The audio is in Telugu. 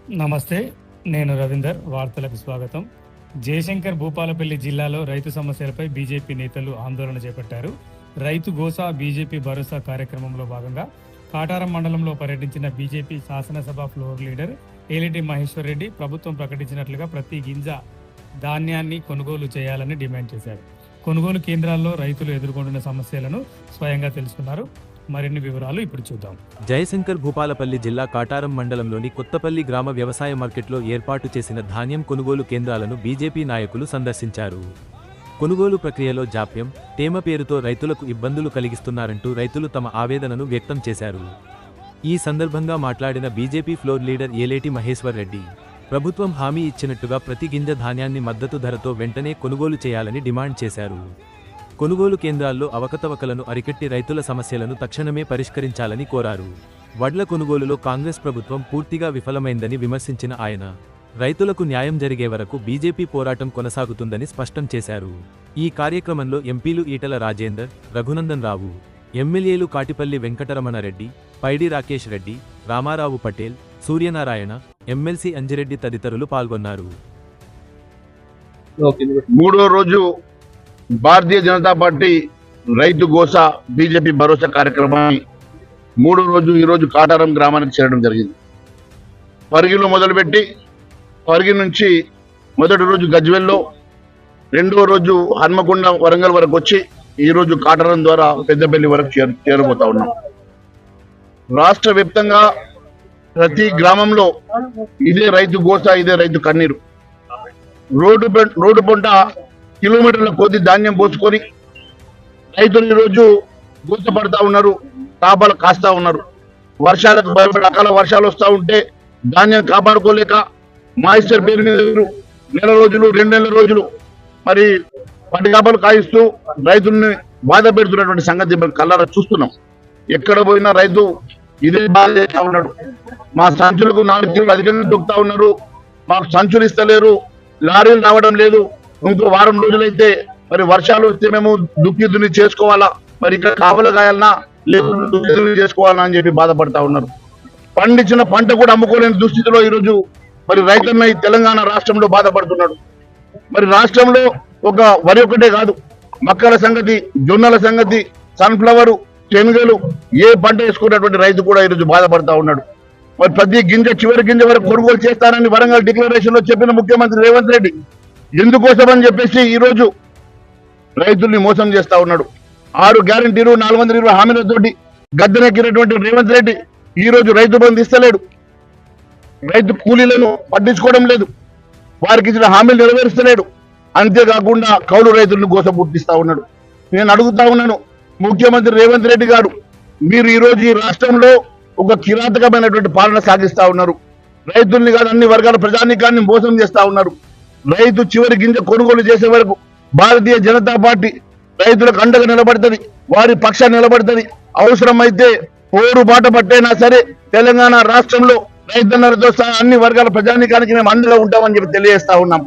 నమస్తే, నేను రవీందర్. వార్తలకు స్వాగతం. జయశంకర్ భూపాలపల్లి జిల్లాలో రైతు సమస్యలపై బీజేపీ నేతలు ఆందోళన చేపట్టారు. రైతు గోసా బీజేపీ భరోసా కార్యక్రమంలో భాగంగా కాటారం మండలంలో పర్యటించిన బీజేపీ శాసనసభ ఫ్లోర్ లీడర్ ఏలిటి మహేశ్వర్ రెడ్డి ప్రభుత్వం ప్రకటించినట్లుగా ప్రతి గింజ ధాన్యాన్ని కొనుగోలు చేయాలని డిమాండ్ చేశారు. కొనుగోలు కేంద్రాల్లో రైతులు ఎదుర్కొంటున్న సమస్యలను స్వయంగా తెలుసుకున్నారు. మరిన్ని వివరాలు ఇప్పుడు చూద్దాం. జయశంకర్ భూపాలపల్లి జిల్లా కాటారం మండలంలోని కొత్తపల్లి గ్రామ వ్యవసాయ మార్కెట్లో ఏర్పాటు చేసిన ధాన్యం కొనుగోలు కేంద్రాలను బీజేపీ నాయకులు సందర్శించారు. కొనుగోలు ప్రక్రియలో జాప్యం, తేమ పేరుతో రైతులకు ఇబ్బందులు కలిగిస్తున్నారంటూ రైతులు తమ ఆవేదనను వ్యక్తం చేశారు. ఈ సందర్భంగా మాట్లాడిన BJP floor leader Eleti Maheshwar Reddy, ప్రభుత్వం హామీ ఇచ్చినట్టుగా ప్రతి గింజ ధాన్యాన్ని మద్దతు ధరతో వెంటనే కొనుగోలు చేయాలని డిమాండ్ చేశారు. కొనుగోలు కేంద్రాల్లో అవకతవకలను అరికట్టి రైతుల సమస్యలను తక్షణమే పరిష్కరించాలని కోరారు. వడ్ల కొనుగోలులో కాంగ్రెస్ ప్రభుత్వం పూర్తిగా విఫలమైందని విమర్శించిన ఆయన, రైతులకు న్యాయం జరిగే వరకు బీజేపీ పోరాటం కొనసాగుతుందని స్పష్టం చేశారు. ఈ కార్యక్రమంలో ఎంపీలు ఈటల రాజేందర్, రఘునందన్ రావు, ఎమ్మెల్యేలు కాటిపల్లి వెంకటరమణారెడ్డి, పైడి రాకేష్ రెడ్డి, రామారావు పటేల్, సూర్యనారాయణ, ఎమ్మెల్సీ అంజిరెడ్డి తదితరులు పాల్గొన్నారు. మూడో రోజు భారతీయ జనతా పార్టీ రైతు గోసా బీజేపీ భరోసా కార్యక్రమాన్ని మూడో రోజు ఈరోజు కాటారం గ్రామానికి చేరడం జరిగింది. పరిగిలో మొదలుపెట్టి పరిగి నుంచి మొదటి రోజు గజ్వెల్లో, రెండో రోజు హన్మకొండ వరంగల్ వరకు వచ్చి ఈరోజు కాటారం ద్వారా పెద్దపల్లి వరకు చేరబోతా ఉన్నాం. రాష్ట్ర వ్యాప్తంగా ప్రతి గ్రామంలో ఇదే రైతు గోసా, ఇదే రైతు కన్నీరు. రోడ్డు పొంట కిలోమీటర్ల కొద్ది ధాన్యం పోసుకొని రైతులు ఈరోజు గోసపడతా ఉన్నారు, కాపాలు కాస్తా ఉన్నారు. వర్షాలకు భయపడి అకాల వర్షాలు వస్తూ ఉంటే ధాన్యం కాపాడుకోలేక మాయిశ్చర్ పేరు మీద నెల రోజులు, 2 నెలల రోజులు మరి పట్టి కాపాలు కాయిస్తూ రైతుల్ని బాధ పెడుతున్నటువంటి సంగతి మనం కళ్ళారా చూస్తున్నాం. ఎక్కడ పోయినా రైతు ఇదే బాధ చేస్తూ ఉన్నాడు. మా సంచులకు 4 కిలోలు అధికంగా దొక్కుతా ఉన్నారు, మాకు సంచులు ఇస్తలేరు, లారీలు రావడం లేదు, ఇంకో వారం రోజులైతే మరి వర్షాలు వస్తే మేము దుక్కి చేసుకోవాలా, మరి ఇక్కడ కాపలు కాయాలన్నా లేకుండా దుక్కి చేసుకోవాలన్నా అని చెప్పి బాధపడతా ఉన్నారు. పండించిన పంట కూడా అమ్ముకోలేని దుస్థితిలో ఈరోజు మరి రైతన్న ఈ తెలంగాణ రాష్ట్రంలో బాధపడుతున్నాడు. మరి రాష్ట్రంలో ఒక వరి ఒకటే కాదు, మక్కల సంగతి, జొన్నల సంగతి, సన్ఫ్లవరు, శనగలు, ఏ పంట వేసుకున్నటువంటి రైతు కూడా ఈరోజు బాధపడతా ఉన్నాడు. మరి ప్రతి గింజ చివరి గింజ వరకు కొనుగోలు చేస్తానని వరంగల్ డిక్లరేషన్ లో చెప్పిన ముఖ్యమంత్రి రేవంత్ రెడ్డి ఎందుకోసమని చెప్పేసి ఈరోజు రైతుల్ని మోసం చేస్తా ఉన్నాడు. 6 గ్యారంటీలు, 420 హామీలతోటి గద్దెనెక్కినటువంటి రేవంత్ రెడ్డి ఈరోజు రైతు బంధు ఇస్తలేడు, రైతు కూలీలను పట్టించుకోవడం లేదు, వారికి ఇచ్చిన హామీలు నెరవేరుస్తలేడు. అంతేకాకుండా కౌలు రైతులను గోస పుట్టిస్తా ఉన్నాడు. నేను అడుగుతా ఉన్నాను, ముఖ్యమంత్రి రేవంత్ రెడ్డి గారు, మీరు ఈరోజు ఈ రాష్ట్రంలో ఒక కిరాతకమైనటువంటి పాలన సాగిస్తా ఉన్నారు. రైతుల్ని కాదు, అన్ని వర్గాల ప్రజానీకాన్ని మోసం చేస్తా ఉన్నారు. రైతు చివరి గింజ కొనుగోలు చేసే వరకు భారతీయ జనతా పార్టీ రైతులకు అండగా నిలబడుతుంది, వారి పక్షాన్ని నిలబడుతుంది. అవసరమైతే పోరు బాట పట్టైనా సరే తెలంగాణ రాష్ట్రంలో రైతన్నలతో సహా అన్ని వర్గాల ప్రజానీకానికి మేము అండగా ఉంటామని చెప్పి తెలియజేస్తా ఉన్నాం.